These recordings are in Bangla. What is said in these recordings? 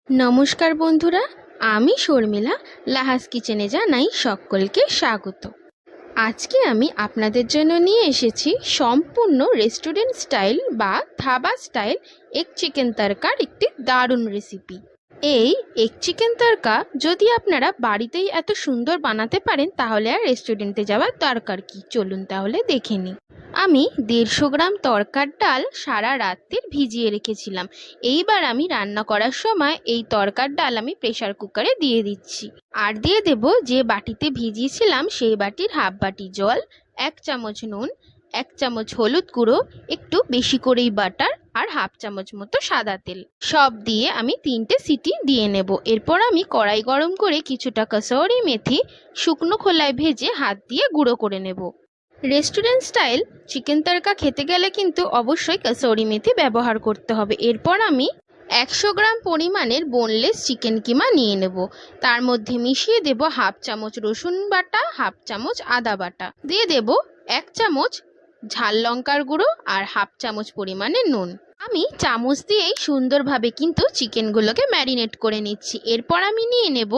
নমস্কার বন্ধুরা, আমি শর্মিলা লাহাস কিচেনে জানাই সকলকে স্বাগত। আজকে আমি আপনাদের জন্য নিয়ে এসেছি সম্পূর্ণ রেস্টুরেন্ট স্টাইল বা ধাবা স্টাইল এগ চিকেন তরকার একটি দারুণ রেসিপি। এই এগ চিকেন তরকা যদি আপনারা বাড়িতেই এত সুন্দর বানাতে পারেন তাহলে আর রেস্টুরেন্টে যাওয়ার দরকার কি। চলুন তাহলে দেখে নিই। আমি 150 গ্রাম তরকার ডাল সারা রাত্রির ভিজিয়ে রেখেছিলাম। এইবার আমি রান্না করার সময় এই তরকার ডাল আমি প্রেসার কুকারে দিয়ে দিচ্ছি। আর দিয়ে দেব যে বাটিতে ভিজিয়েছিলাম সেই বাটির হাফ বাটি জল, 1 চামচ নুন, 1 চামচ হলুদ গুঁড়ো, একটু বেশি করেই বাটার আর হাফ চামচ মতো সাদা তেল, সব দিয়ে আমি 3টে সিটি দিয়ে নেব। এরপর আমি কড়াই গরম করে কিছুটা কসুরি মেথি শুকনো খোলায় ভেজে হাত দিয়ে গুঁড়ো করে নেব। রেস্টুরেন্ট স্টাইল চিকেন তরকা খেতে গেলে কিন্তু অবশ্যই কসুরি মেথি ব্যবহার করতে হবে। এরপর আমি 100 গ্রাম পরিমাণের বোনলেস চিকেন কিমা নিয়ে নেব। তার মধ্যে মিশিয়ে দেব হাফ চামচ রসুন বাটা, হাফ চামচ আদা বাটা, দিয়ে দেব 1 চামচ ঝাল লঙ্কার গুঁড়ো আর হাফ চামচ পরিমাণে নুন। আমি চামচ দিয়েই সুন্দরভাবে কিন্তু চিকেনগুলোকে ম্যারিনেট করে নিচ্ছি। এরপর আমি নিয়ে নেব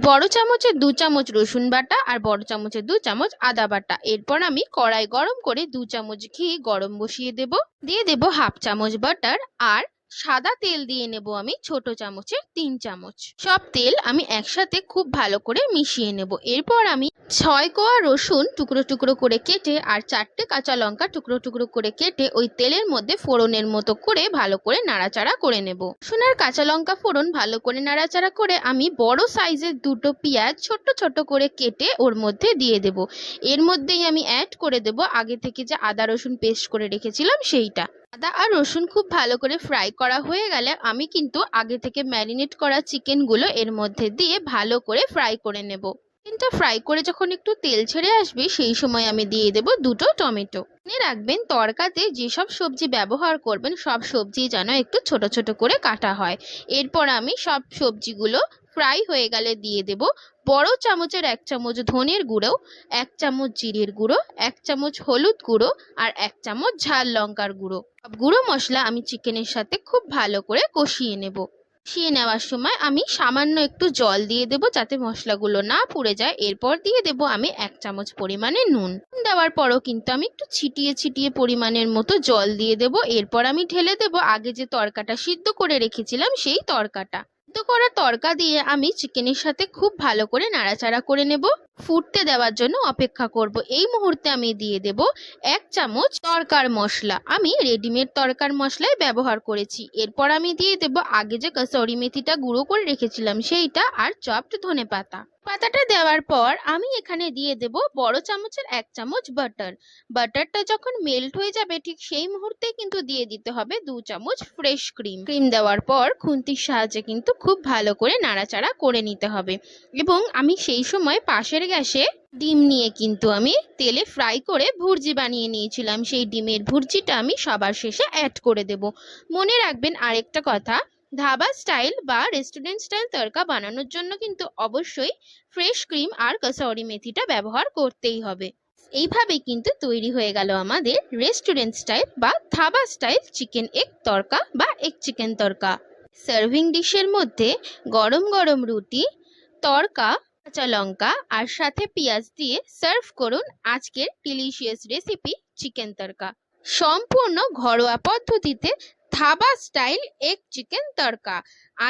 বড় চামচের 2 চামচ রসুন বাটা আর বড় চামচের 2 চামচ আদা বাটা। এরপর আমি কড়াই গরম করে 2 চামচ ঘি গরম বসিয়ে দেব। দিয়ে দেব হাফ চামচ বাটার আর সাদা তেল দিয়ে নেব আমি ছোট চামচের 3 চামচ। সব তেল আমি একসাথে খুব ভালো করে মিশিয়ে নেব। এরপর আমি 6 কোয়া রসুন টুকরো টুকরো করে কেটে আর 4টে কাঁচা লঙ্কা টুকরো টুকরো করে কেটে ওই তেলের মধ্যে ফোড়নের মতো করে ভালো করে নাড়াচাড়া করে নেব। রসুন আর কাঁচা লঙ্কা ফোড়ন ভালো করে নাড়াচাড়া করে আমি বড় সাইজের 2টো পেঁয়াজ ছোট ছোট করে কেটে ওর মধ্যে দিয়ে দেব। এর মধ্যেই আমি অ্যাড করে দেব আগে থেকে যে আদা রসুন পেস্ট করে রেখেছিলাম সেইটা। আদা আর রসুন খুব ভালো করে ফ্রাই করা হয়ে গেলে আমি কিন্তু আগে থেকে ম্যারিনেট করা চিকেনগুলো এর মধ্যে দিয়ে ভালো করে ফ্রাই করে নেব। চিকেনটা ফ্রাই করে যখন একটু তেল ছেড়ে আসবে সেই সময় আমি দিয়ে দেব 2টো টমেটো। মনে রাখবেন তরকাতে যেসব সবজি ব্যবহার করবেন সব সবজি যেন একটু ছোট ছোট করে কাটা হয়। এরপর আমি সব সবজিগুলো ফ্রাই হয়ে গেলে দিয়ে দেব বড় চামচের 1 চামচ ধনের গুঁড়ো, 1 চামচ জিরের গুঁড়ো, 1 চামচ হলুদ গুঁড়ো আর 1 চামচ ঝাল লঙ্কার গুঁড়ো। সব গুঁড়ো মশলা আমি চিকেনের সাথে খুব ভালো করে কষিয়ে নেব। কষিয়ে নেওয়ার সময় আমি সামান্য একটু জল দিয়ে দেব যাতে মশলাগুলো না পুড়ে যায়। এরপর দিয়ে দেব আমি 1 চামচ পরিমাণে নুন। দেওয়ার পরও কিন্তু আমি একটু ছিটিয়ে ছিটিয়ে পরিমাণের মতো জল দিয়ে দেব। এরপর আমি ঢেলে দেব আগে যে তরকাটা সিদ্ধ করে রেখেছিলাম সেই তরকাটা। সিদ্ধ করা তরকা দিয়ে আমি চিকেনের সাথে খুব ভালো করে নাড়াচাড়া করে নেব। ফুটতে দেওয়ার জন্য অপেক্ষা করব। এই মুহূর্তে আমি দিয়ে দেব 1 চামচ তরকার মশলা। আমি রেডিমেড তরকার মশলাই ব্যবহার করেছি। এরপর আমি দিয়ে দেব আগে যে কসুরি মেথিটা গুঁড়ো করে রেখেছিলাম সেইটা আর চপড ধনেপাতা। পাতাটা দেওয়ার পর আমি এখানে দিয়ে দেব বড় চামচের 1 চামচ বাটার। বাটারটা যখন মেল্ট হয়ে যাবে ঠিক সেই মুহূর্তে কিন্তু দিয়ে দিতে হবে 2 চামচ ফ্রেশ ক্রিম। ক্রিম দেওয়ার পর খুন্তির সাহায্যে কিন্তু খুব ভালো করে নাড়াচাড়া করে নিতে হবে। এবং আমি সেই সময় পাশের গ্যাসে ডিম নিয়ে কিন্তু আমি তেলে ফ্রাই করে ভুর্জি বানিয়ে নিয়েছিলাম। সেই ডিমের ভুর্জিটা আমি সবার শেষে অ্যাড করে দেব। মনে রাখবেন আরেকটা কথা, ধাবা স্টাইল বা রেস্টুরেন্ট স্টাইল তড়কা বানানোর জন্য কিন্তু অবশ্যই ফ্রেশ ক্রিম আর কসুরি মেথিটা ব্যবহার করতেই হবে। এইভাবেই কিন্তু তৈরি হয়ে গেল আমাদের রেস্টুরেন্ট স্টাইল বা ধাবা স্টাইল চিকেন এগ তড়কা বা এগ চিকেন তড়কা। সার্ভিং ডিশের মধ্যে গরম গরম রুটি, তড়কা, কাঁচা লঙ্কা আর সাথে পেঁয়াজ দিয়ে সার্ভ করুন আজকের ডিলিশিয়াস রেসিপি চিকেন তড়কা। সম্পূর্ণ ঘরোয়া পদ্ধতিতে ধাবা স্টাইল এগ চিকেন তড়কা।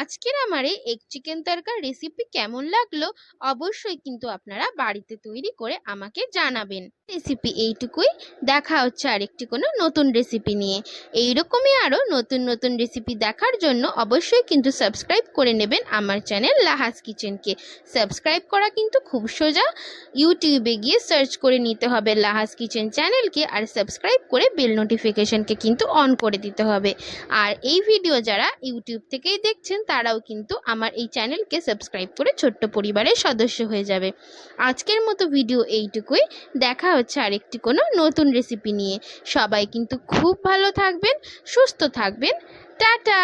আজকের আমার এই এগ চিকেন তড়কার রেসিপি কেমন লাগলো অবশ্যই কিন্তু আপনারা বাড়িতে তৈরি করে আমাকে জানাবেন। রেসিপি এইটুকুই, দেখা হচ্ছে আরেকটি কোনো নতুন রেসিপি নিয়ে। এইরকমই আরও নতুন নতুন রেসিপি দেখার জন্য অবশ্যই কিন্তু সাবস্ক্রাইব করে নেবেন আমার চ্যানেল লাহাস কিচেনকে। সাবস্ক্রাইব করা কিন্তু খুব সোজা, ইউটিউবে গিয়ে সার্চ করে নিতে হবে লাহাস কিচেন চ্যানেলকে আর সাবস্ক্রাইব করে বেল নোটিফিকেশনকে কিন্তু অন করে দিতে হবে। আর এই ভিডিও যারা ইউটিউব থেকেই দেখছেন তারাও কিন্তু আমার এই চ্যানেলকে সাবস্ক্রাইব করে ছোট্ট পরিবারের সদস্য হয়ে যাবে। আজকের মতো ভিডিও এইটুকুই, দেখা হচ্ছে আরেকটি কোনো নতুন রেসিপি নিয়ে। সবাই কিন্তু খুব ভালো থাকবেন, সুস্থ থাকবেন। টাটা।